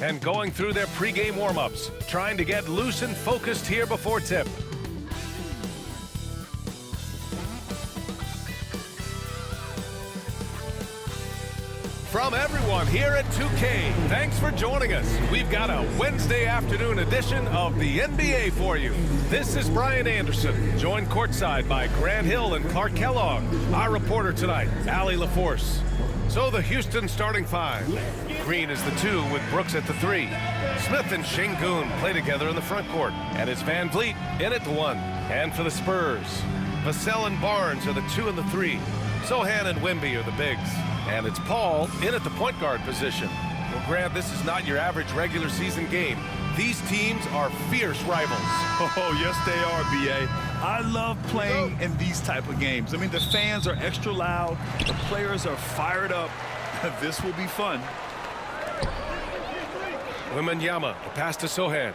and going through their pregame warm-ups, trying to get loose and focused here before tip. From everyone here at 2K, thanks for joining us. We've got a Wednesday afternoon edition of the NBA for you. This is Brian Anderson, joined courtside by Grant Hill and Clark Kellogg. Our reporter tonight, Allie LaForce. So the Houston starting five. Green is the 2 with Brooks at the 3. Smith and Şengün play together in the front court. And it's Van Vliet in at the 1. And for the Spurs, Vassell and Barnes are the 2 and the 3. Sochan and Wemby are the bigs. And it's Paul in at the point guard position. Well, Grant, this is not your average regular season game. These teams are fierce rivals. Oh, yes, they are, B.A. I love playing in these type of games. I mean, the fans are extra loud. The players are fired up. This will be fun. Wembanyama, a pass to Sochan.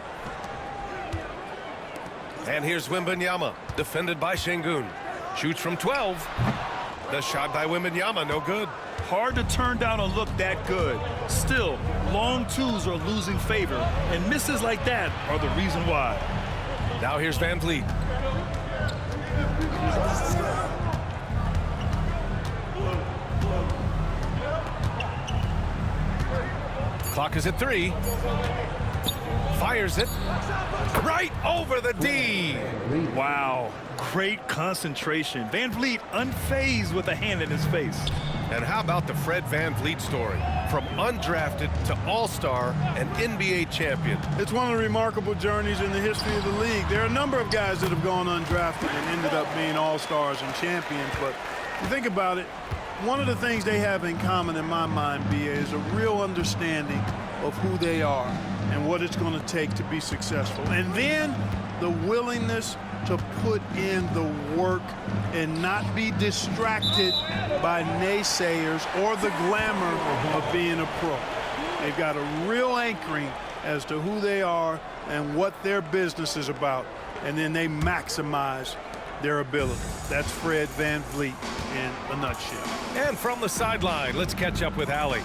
And here's Wembanyama, defended by Şengün. Shoots from 12. The shot by Wembanyama, no good. Hard to turn down a look that good. Still, long twos are losing favor, and misses like that are the reason why. Now here's Van Vliet. Clock is at 3. Fires it. Right over the D. Wow, great concentration. Van Vliet unfazed with a hand in his face. And how about the Fred Van Vliet story? From undrafted to all-star and NBA champion. It's one of the remarkable journeys in the history of the league. There are a number of guys that have gone undrafted and ended up being all-stars and champions. But if you think about it, one of the things they have in common in my mind, B.A., is a real understanding of who they are and what it's going to take to be successful. And then the willingness to put in the work and not be distracted by naysayers or the glamour of being a pro. They've got a real anchoring as to who they are and what their business is about, and then they maximize their ability. That's Fred Van Vliet in a nutshell. And from the sideline, let's catch up with Allie.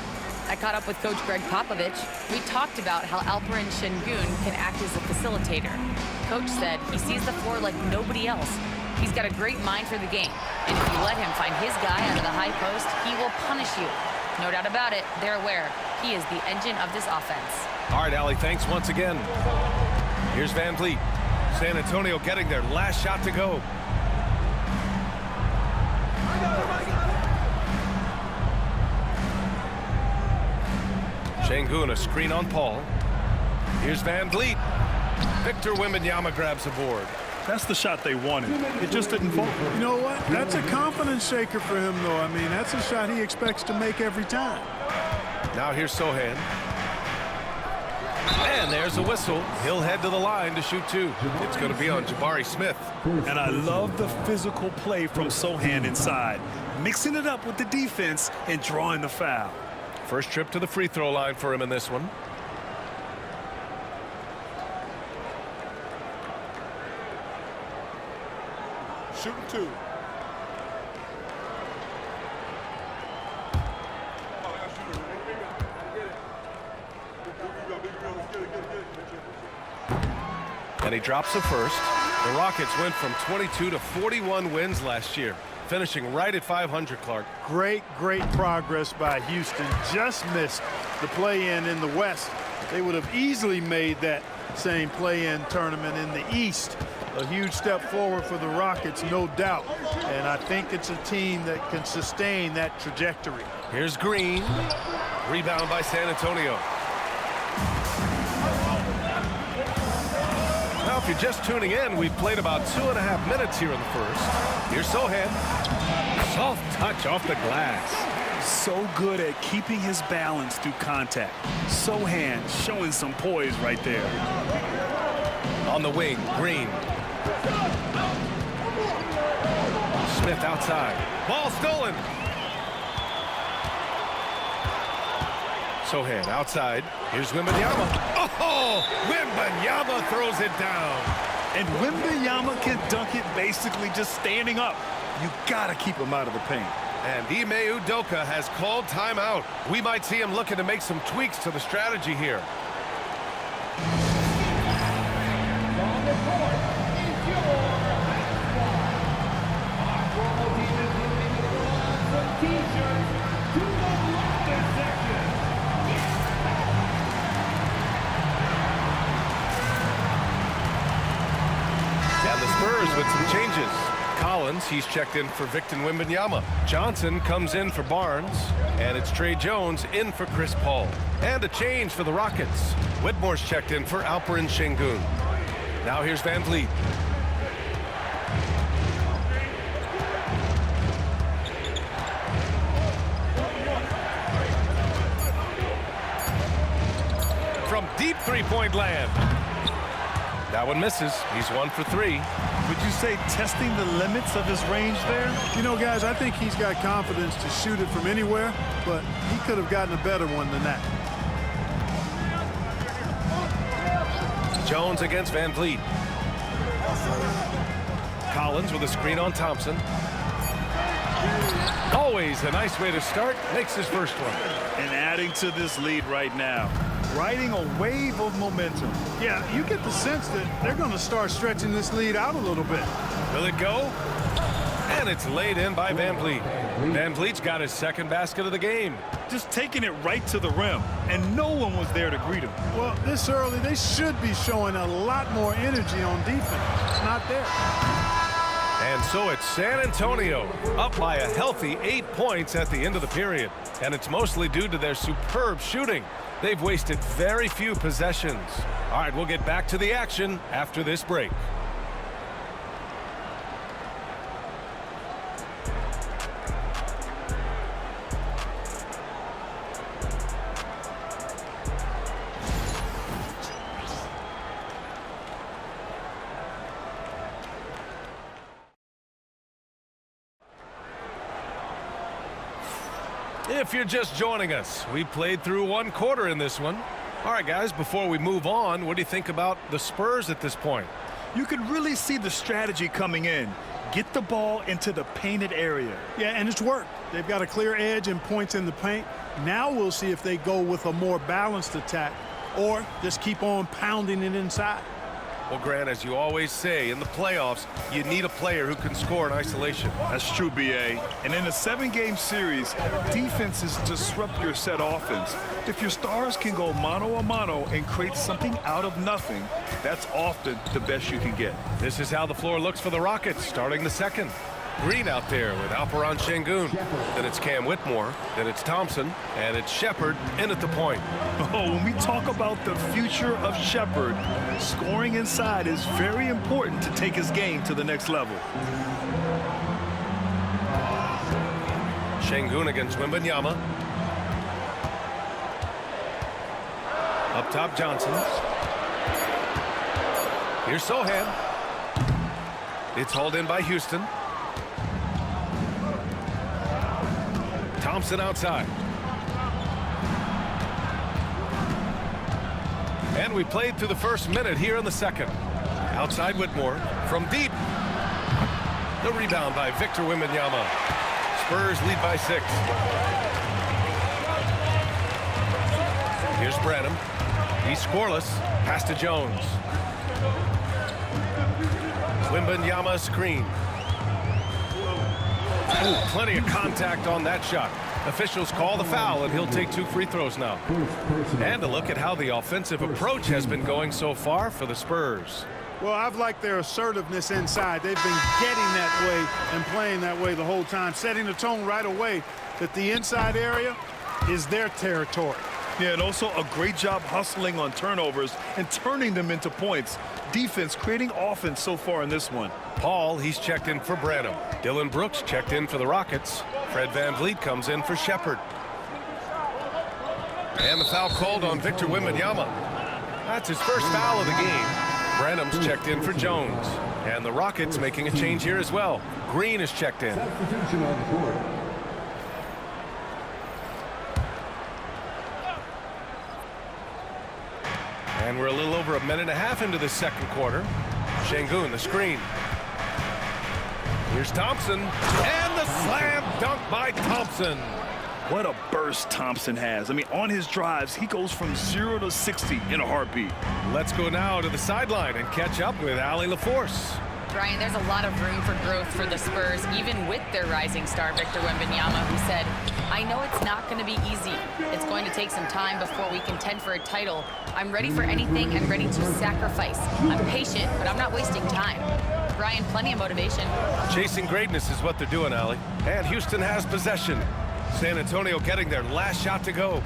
I caught up with Coach Greg Popovich. We talked about how Alperen Şengün can act as a facilitator. Coach said he sees the floor like nobody else. He's got a great mind for the game. And if you let him find his guy under the high post, he will punish you. No doubt about it, they're aware. He is the engine of this offense. All right, Allie, thanks once again. Here's Van Vliet. San Antonio getting their last shot to go. Şengün, a screen on Paul. Here's Van Vliet. Victor Wembanyama grabs the board. That's the shot they wanted. It just didn't fall. You know what? That's a confidence shaker for him, though. I mean, that's a shot he expects to make every time. Now here's Sochan. And there's a whistle. He'll head to the line to shoot 2. It's going to be on Jabari Smith. And I love the physical play from Sochan inside, mixing it up with the defense and drawing the foul. First trip to the free throw line for him in this one. Shooting 2. And he drops the first. The Rockets went from 22 to 41 wins last year, finishing right at 500, Clark. Great progress by Houston. Just missed the play-in in the West. They would have easily made that same play-in tournament in the East. A huge step forward for the Rockets, no doubt. And I think it's a team that can sustain that trajectory. Here's Green. Rebound by San Antonio. Now, if you're just tuning in, we've played about 2.5 minutes here in the first. Here's Sochan. Soft touch off the glass. So good at keeping his balance through contact. Sochan showing some poise right there. On the wing, Green. Smith outside. Ball stolen. Sochan outside. Here's Wembanyama. Oh, Wembanyama throws it down. And Wembanyama can dunk it basically just standing up. You got to keep him out of the paint. And Ime Udoka has called timeout. We might see him looking to make some tweaks to the strategy here. And the Spurs with some changes. Collins, he's checked in for Victor Wembanyama. Johnson comes in for Barnes. And it's Trey Jones in for Chris Paul. And a change for the Rockets. Whitmore's checked in for Alperen Şengün. Now here's Van Vliet. From deep three-point land. That one misses. He's 1 for 3. Would you say testing the limits of his range there? You know, guys, I think he's got confidence to shoot it from anywhere, but he could have gotten a better one than that. Jones against Van Vliet. Collins with a screen on Thompson. Always a nice way to start. Makes his first one. And adding to this lead right now. Riding a wave of momentum. Yeah, you get the sense that they're going to start stretching this lead out a little bit. Will it go? And it's laid in by Van Vliet. Van Vliet's got his second basket of the game. Just taking it right to the rim, and no one was there to greet him. Well, this early, they should be showing a lot more energy on defense. It's not there. And so it's San Antonio up by a healthy 8 points at the end of the period. And it's mostly due to their superb shooting. They've wasted very few possessions. All right, we'll get back to the action after this break. If you're just joining us, we played through 1 quarter in this one. All right, guys, before we move on, what do you think about the Spurs at this point? You can really see the strategy coming in. Get the ball into the painted area. Yeah, and it's worked. They've got a clear edge and points in the paint. Now we'll see if they go with a more balanced attack or just keep on pounding it inside. Well, Grant, as you always say, in the playoffs, you need a player who can score in isolation. That's true, B.A. And in a 7-game series, defenses disrupt your set offense. If your stars can go mano-a-mano and create something out of nothing, that's often the best you can get. This is how the floor looks for the Rockets starting the second. Green out there with Alperen Şengün. Then it's Cam Whitmore. Then it's Thompson. And it's Shepherd in at the point. Oh, when we talk about the future of Shepherd, scoring inside is very important to take his game to the next level. Şengün against Wembanyama. Up top, Johnson. Here's Sohan. It's hauled in by Houston. Thompson outside. And we played through the first minute here in the second. Outside Whitmore from deep. The rebound by Victor Wembanyama. Spurs lead by 6. Here's Branham. He's scoreless. Pass to Jones. Wembanyama screen. Ooh, plenty of contact on that shot. Officials call the foul, and he'll take 2 free throws now. And a look at how the offensive approach has been going so far for the Spurs. Well, I've liked their assertiveness inside. They've been getting that way and playing that way the whole time, setting the tone right away that the inside area is their territory. Yeah, and also a great job hustling on turnovers and turning them into points. Defense creating offense so far in this one. Paul, he's checked in for Branham. Dylan Brooks checked in for the Rockets. Fred Van Vliet comes in for Shepherd. And the foul called on Victor Wembanyama. That's his first foul of the game. Branham's checked in for Jones. And the Rockets making a change here as well. Green is checked in. Substitution on the court. And we're a little over a minute and a half into the second quarter. Şengün, the screen. Here's Thompson. And the slam dunk by Thompson. What a burst Thompson has. I mean, on his drives, he goes from 0 to 60 in a heartbeat. Let's go now to the sideline and catch up with Allie LaForce. Brian, there's a lot of room for growth for the Spurs, even with their rising star, Victor Wembanyama, who said, I know it's not going to be easy. It's going to take some time before we contend for a title. I'm ready for anything and ready to sacrifice. I'm patient, but I'm not wasting time. Brian, plenty of motivation. Chasing greatness is what they're doing, Allie. And Houston has possession. San Antonio getting their last shot to go.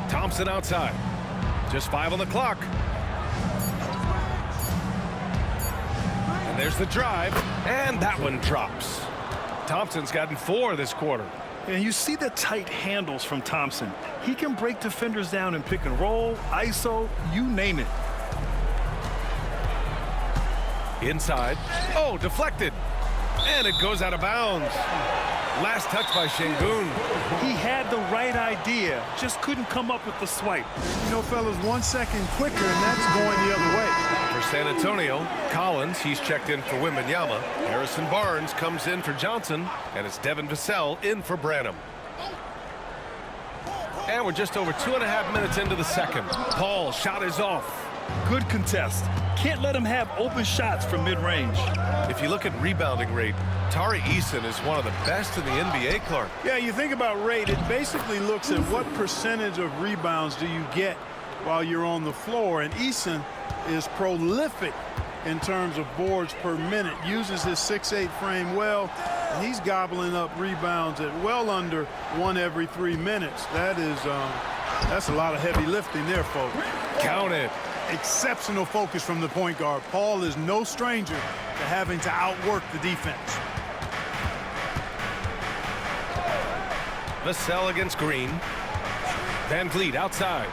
Thompson outside. Just 5 on the clock. And there's the drive, and that one drops. Thompson's gotten 4 this quarter. And you see the tight handles from Thompson. He can break defenders down in pick and roll, ISO, you name it. Inside. Oh, deflected. And it goes out of bounds. Last touch by Şengün. He had the right idea, just couldn't come up with the swipe. You know, fellas, 1 second quicker, and that's going the other way. For San Antonio, Collins, he's checked in for Wembanyama. Harrison Barnes comes in for Johnson, and it's Devin Vassell in for Branham. And we're just over 2.5 minutes into the second. Paul, shot is off. Good contest. Can't let him have open shots from mid-range. If you look at rebounding rate, Tari Eason is one of the best in the NBA, Clark. Yeah, you think about rate, it basically looks at what percentage of rebounds do you get while you're on the floor, and Eason is prolific in terms of boards per minute, uses his 6'8" frame well, and he's gobbling up rebounds at well under 1 every 3 minutes. That's a lot of heavy lifting there, folks. Count it. Exceptional focus from the point guard. Paul is no stranger to having to outwork the defense. Vassell against Green. Van Vliet outside.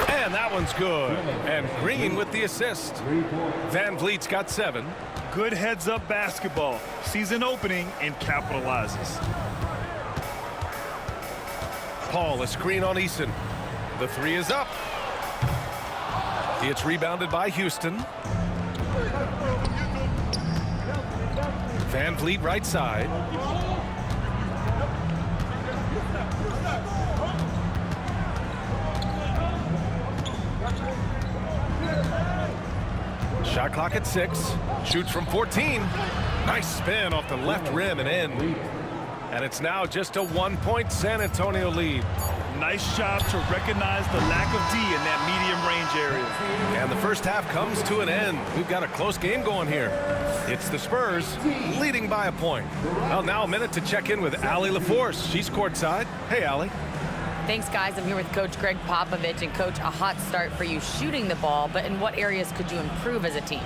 And that one's good. And Green with the assist. Van Vliet's got 7. Good heads-up basketball. Sees an opening and capitalizes. Paul, a screen on Eason. The 3 is up. It's rebounded by Houston. Van Vliet right side. Shot clock at 6. Shoots from 14. Nice spin off the left rim and in. And it's now just a 1-point San Antonio lead. Nice job to recognize the lack of D in that medium range area. And the first half comes to an end. We've got a close game going here. It's the Spurs leading by a point. Well, now a minute to check in with Allie LaForce. She's courtside. Hey, Allie. Thanks, guys. I'm here with Coach Greg Popovich. And, Coach, a hot start for you shooting the ball, but in what areas could you improve as a team?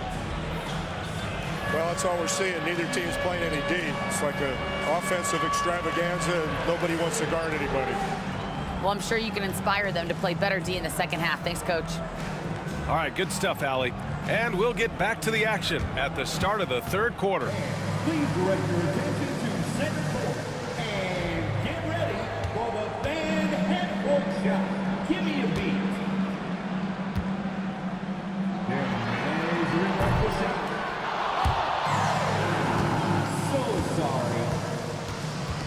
Well, that's all we're seeing. Neither team's playing any D. It's like an offensive extravaganza, and nobody wants to guard anybody. Well, I'm sure you can inspire them to play better D in the second half. Thanks, Coach. All right, good stuff, Allie. And we'll get back to the action at the start of the third quarter. Please direct your attention to center court and get ready for the fan half-court shot. Give me a beat. There's your rifle shot. So sorry.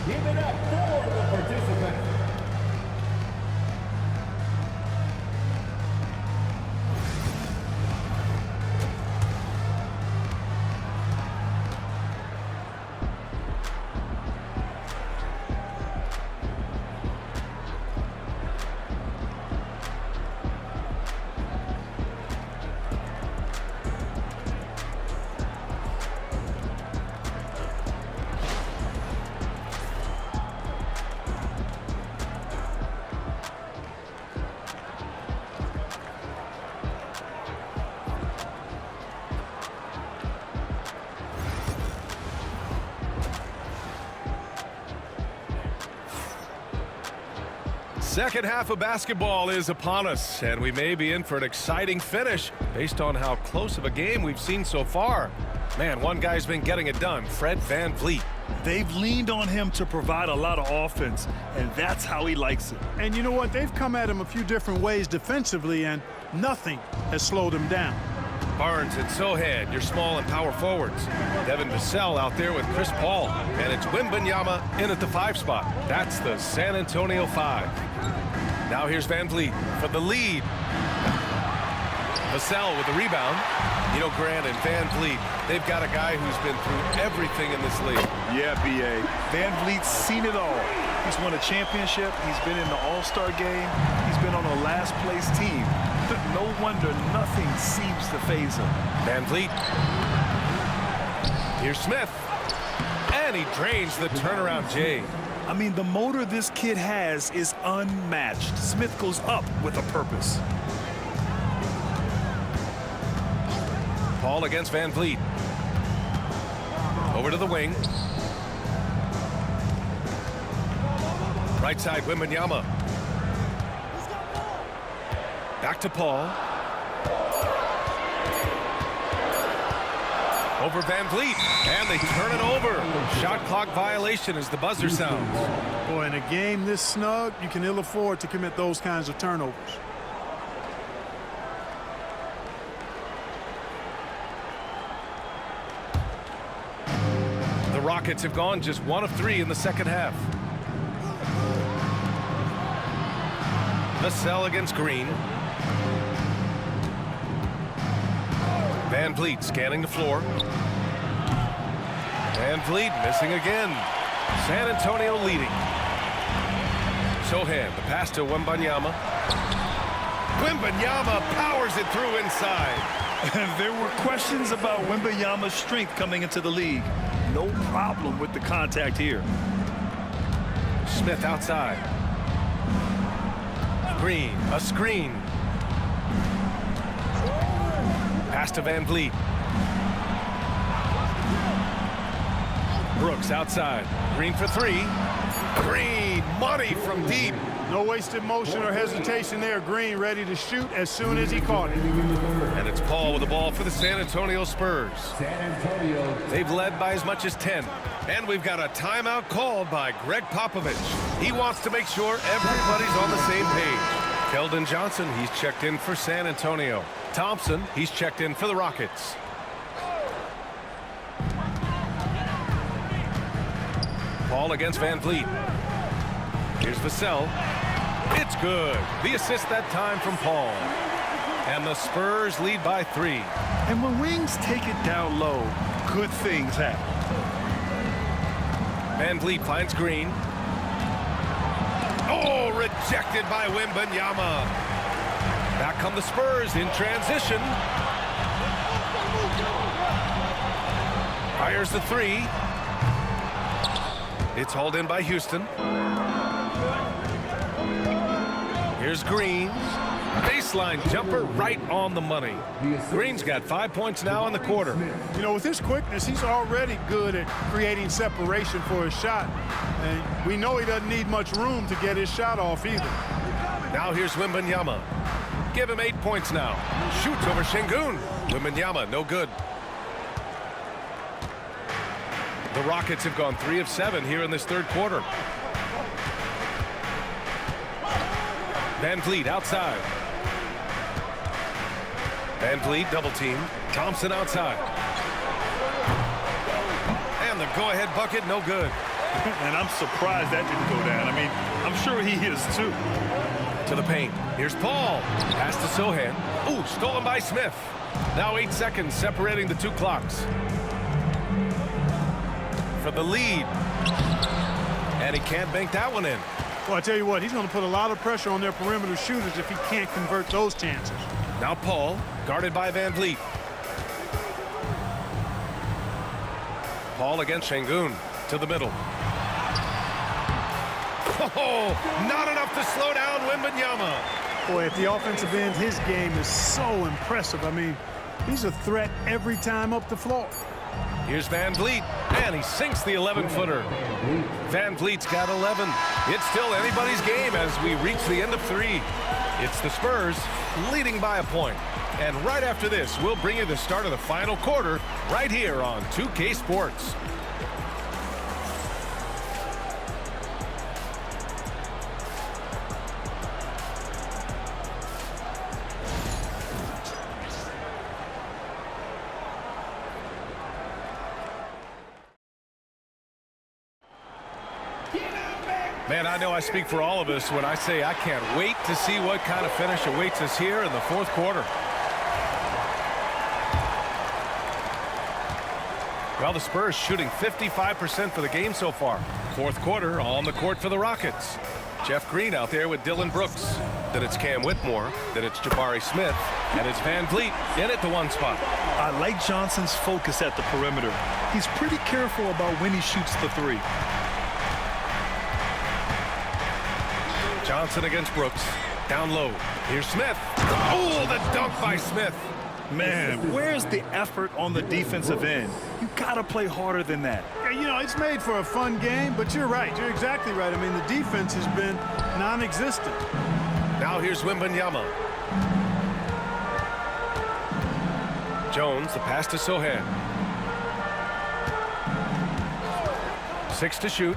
Give it up for the participant. Second half of basketball is upon us, and we may be in for an exciting finish based on how close of a game we've seen so far. Man, one guy's been getting it done, Fred Van Vliet. They've leaned on him to provide a lot of offense, and that's how he likes it. And you know what? They've come at him a few different ways defensively, and nothing has slowed him down. Barnes and Sohan, your small and power forwards. Devin Vassell out there with Chris Paul. And it's Wembanyama in at the 5 spot. That's the San Antonio 5. Now here's Van Vliet for the lead. Vassell with the rebound. You know, Grant and Van Vliet, they've got a guy who's been through everything in this league. Yeah, B.A. Van Vliet's seen it all. He's won a championship. He's been in the All-Star game. He's been on a last-place team. No wonder nothing seems to faze him. Van Vliet. Here's Smith. And he drains the turnaround J. I mean, the motor this kid has is unmatched. Smith goes up with a purpose. Paul against Van Vliet. Over to the wing. Right side, Wembanyama. Back to Paul. Over Van Vliet. And they turn it over. Shot clock violation as the buzzer sounds. Boy, in a game this snug, you can ill afford to commit those kinds of turnovers. The Rockets have gone just 1 of 3 in the second half. Vassell against Green. Van Vliet scanning the floor. Van Vliet missing again. San Antonio leading. Sohan, the pass to Wembanyama. Wembanyama powers it through inside. There were questions about Wembanyama's strength coming into the league. No problem with the contact here. Smith outside. Green, a screen. Pass to Van Vliet. Brooks outside. Green for 3. Green, money from deep. No wasted motion or hesitation there. Green ready to shoot as soon as he caught it. And it's Paul with the ball for the San Antonio Spurs. They've led by as much as 10. And we've got a timeout called by Greg Popovich. He wants to make sure everybody's on the same page. Keldon Johnson, he's checked in for San Antonio. Thompson, he's checked in for the Rockets. Paul against Van Vliet. Here's Vassell. It's good. The assist that time from Paul. And the Spurs lead by 3. And when wings take it down low, good things happen. Van Vliet finds Green. Oh, rejected by Wembanyama. Back come the Spurs in transition. Fires the 3. It's hauled in by Houston. Here's Green. Baseline jumper right on the money. Green's got 5 points now in the quarter. You know, with his quickness, he's already good at creating separation for his shot. And we know he doesn't need much room to get his shot off either. Now here's Wembanyama. Give him 8 points now. Shoots over Şengün. Wembanyama, no good. The Rockets have gone 3 of 7 here in this third quarter. Van Vliet outside. Van Vliet double team. Thompson outside. And the go-ahead bucket, no good. And I'm surprised that didn't go down. I mean, I'm sure he is too. To the paint. Here's Paul. Pass to Sohan. Ooh, stolen by Smith. Now 8 seconds separating the 2 clocks. For the lead. And he can't bank that one in. Well, I tell you what, he's going to put a lot of pressure on their perimeter shooters if he can't convert those chances. Now Paul, guarded by Van Vliet. Paul against Şengün. To the middle. Oh, not enough to slow down Wembanyama. Boy, at the offensive end, his game is so impressive. I mean, he's a threat every time up the floor. Here's Van Vliet, and he sinks the 11-footer. Van Vliet's got 11. It's still anybody's game as we reach the end of 3. It's the Spurs leading by a point. And right after this, we'll bring you the start of the final quarter right here on 2K Sports. Man, I know I speak for all of us when I say I can't wait to see what kind of finish awaits us here in the fourth quarter. Well, the Spurs shooting 55% for the game so far. Fourth quarter on the court for the Rockets. Jeff Green out there with Dylan Brooks. Then it's Cam Whitmore. Then it's Jabari Smith. And it's Van Vliet in at the one spot. I like Johnson's focus at the perimeter. He's pretty careful about when he shoots the three. Johnson against Brooks. Down low. Here's Smith. Oh, the dunk by Smith. Man, where's the effort on the defensive end? You gotta play harder than that. Yeah, you know, it's made for a fun game, but you're right. You're exactly right. I mean, the defense has been non-existent. Now here's Wembanyama. Jones, the pass to Sohan. 6 to shoot.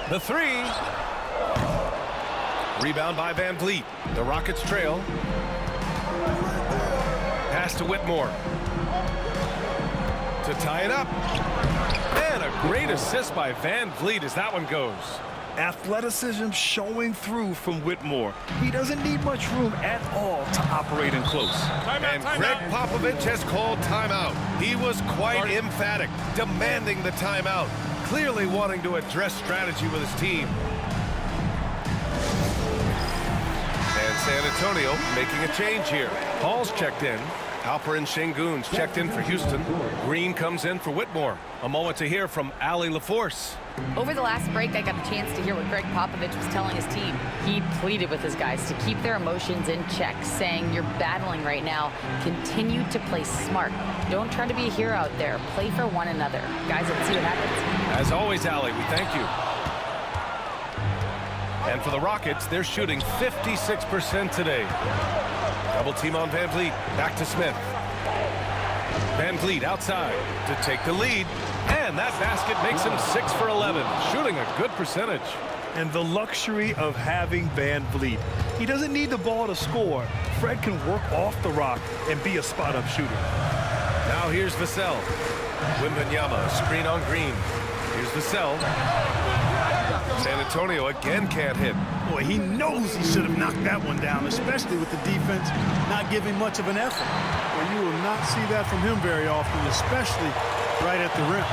The three. Rebound by Van Vliet. The Rockets trail. Pass to Whitmore. To tie it up. And a great assist by Van Vliet as that one goes. Athleticism showing through from Whitmore. He doesn't need much room at all to operate in close. And Greg Popovich has called timeout. He was quite emphatic, demanding the timeout, clearly wanting to address strategy with his team. And San Antonio making a change here. Paul's checked in. Alperen Sengun's checked in for Houston. Green comes in for Whitmore. A moment to hear from Allie LaForce. Over the last break, I got a chance to hear what Greg Popovich was telling his team. He pleaded with his guys to keep their emotions in check, saying, "You're battling right now. Continue to play smart. Don't try to be a hero out there. Play for one another." Guys, let's see what happens. As always, Allie, we thank you. And for the Rockets, they're shooting 56% today. Double team on Van Vliet. Back to Smith. Van Vliet outside to take the lead. And that basket makes him 6 for 11, shooting a good percentage. And the luxury of having Van Vliet. He doesn't need the ball to score. Fred can work off the rock and be a spot-up shooter. Now here's Vassell. Wembanyama, screen on Green. Here's Vassell. San Antonio again can't hit. Boy, he knows he should have knocked that one down, especially with the defense not giving much of an effort. Well, you will not see that from him very often, especially right at the rim.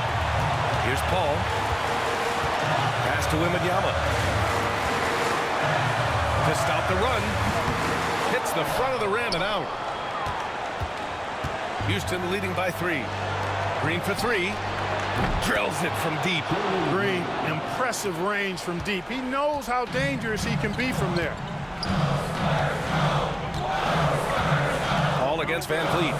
Here's Paul. Pass to Wembanyama. To stop the run. Hits the front of the rim and out. Houston leading by 3. Green for 3. Drills it from deep. Green, impressive range from deep. He knows how dangerous he can be from there. Paul against Van Vliet.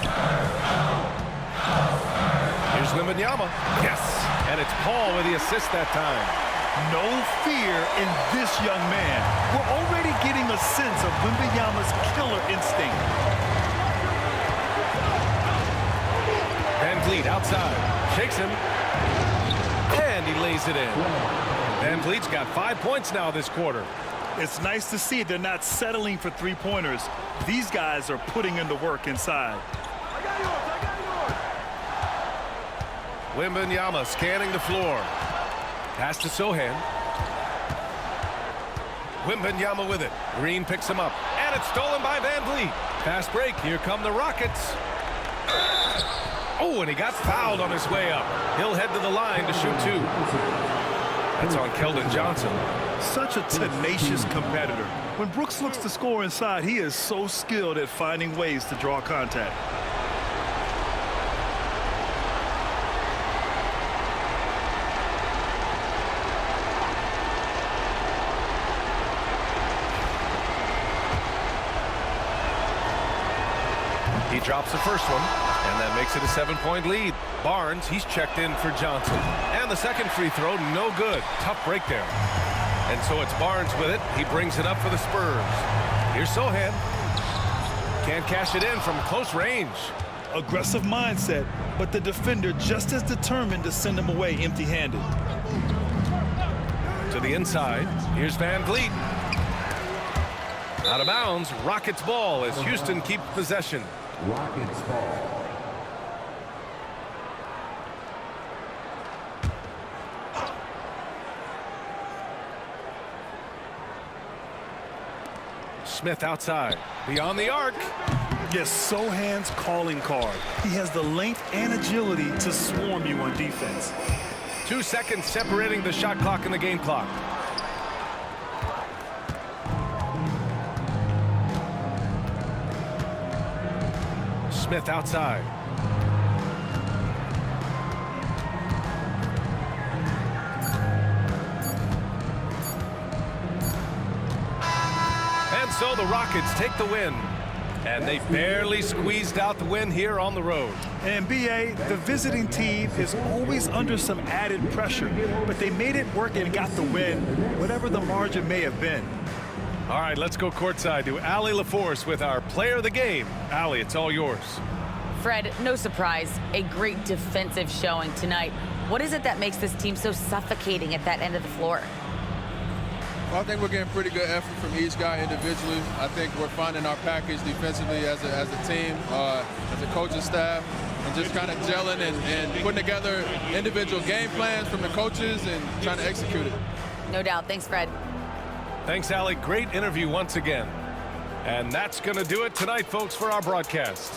Here's Wembanyama. Yes, and it's Paul with the assist that time. No fear in this young man. We're already getting a sense of Wembanyama's killer instinct. Van Vliet outside. Shakes him. And he lays it in. Van Vliet's got 5 points now this quarter. It's nice to see they're not settling for three-pointers. These guys are putting in the work inside. Wembanyama scanning the floor. Pass to Sohan. Wembanyama with it. Green picks him up. And it's stolen by Van Vliet. Fast break. Here come the Rockets. Oh, and he got fouled on his way up. He'll head to the line to shoot 2. That's on Keldon Johnson. Such a tenacious competitor. When Brooks looks to score inside, he is so skilled at finding ways to draw contact. He drops the first one, and that makes it a 7-point lead. Barnes, he's checked in for Johnson. And the second free throw, no good. Tough break there. And so it's Barnes with it. He brings it up for the Spurs. Here's Sohan. Can't cash it in from close range. Aggressive mindset, but the defender just as determined to send him away empty-handed. To the inside. Here's Van Vliet. Out of bounds. Rockets ball as Houston keeps possession. Rockets ball. Smith outside. Beyond the arc. Yes, Sohan's calling card. He has the length and agility to swarm you on defense. 2 seconds separating the shot clock and the game clock. Smith outside. And so the Rockets take the win. And they barely squeezed out the win here on the road. And BA, the visiting team is always under some added pressure, but they made it work and got the win, whatever the margin may have been. All right, let's go courtside to Allie LaForce with our player of the game. Allie, it's all yours. Fred, no surprise, a great defensive showing tonight. What is it that makes this team so suffocating at that end of the floor? Well, I think we're getting pretty good effort from each guy individually. I think we're finding our package defensively as a team, as a coaching staff, and just kind of gelling and putting together individual game plans from the coaches and trying to execute it. No doubt. Thanks, Fred. Thanks, Allie. Great interview once again. And that's going to do it tonight, folks, for our broadcast.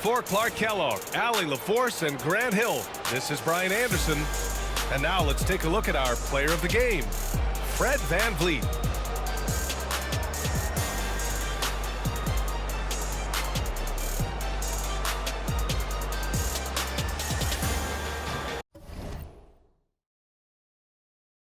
For Clark Kellogg, Allie LaForce, and Grant Hill, this is Brian Anderson. And now let's take a look at our player of the game, Fred VanVleet.